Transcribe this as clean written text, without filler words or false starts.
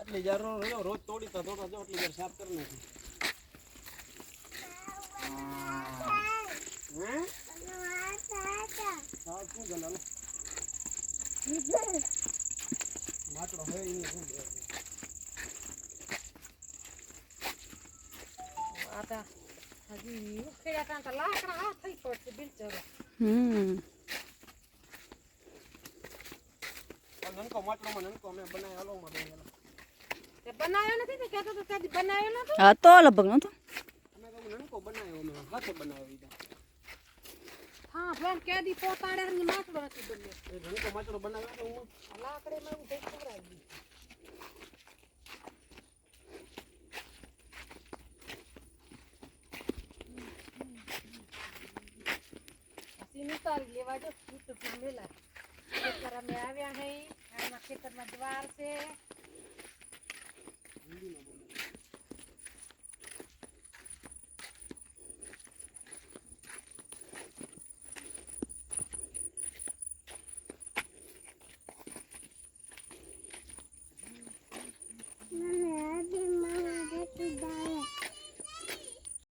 આટલી જાર રોજ તોડી તો જો આટલી જાર સાફ કરી નાખી સાફ શું ગલાલ માટલો હે ઈ શું આતા હજી ઉખેડા કાંટા લાકડા આ થઈ પડશે બિલચરો નનકો માટલો માં નનકો મે બનાવ્યો અલો માં બેલા તે બનાવ્યો નથી ને કહેતો તો તે બનાવ્યો નતો હા તો લગભગ નતો અમે તો નનકો બનાવ્યો મે હાથે બનાવ્યો ઈદા હા પણ કેદી પોતાડે ને માટલો નથી બન્યો એ નનકો માટલો બનાવ્યો તો હું લાકડે માં હું દેખ ખવરાવી निकाल लेवा जो तो मेला खेतर में आव्या है आमा खेतर में द्वार से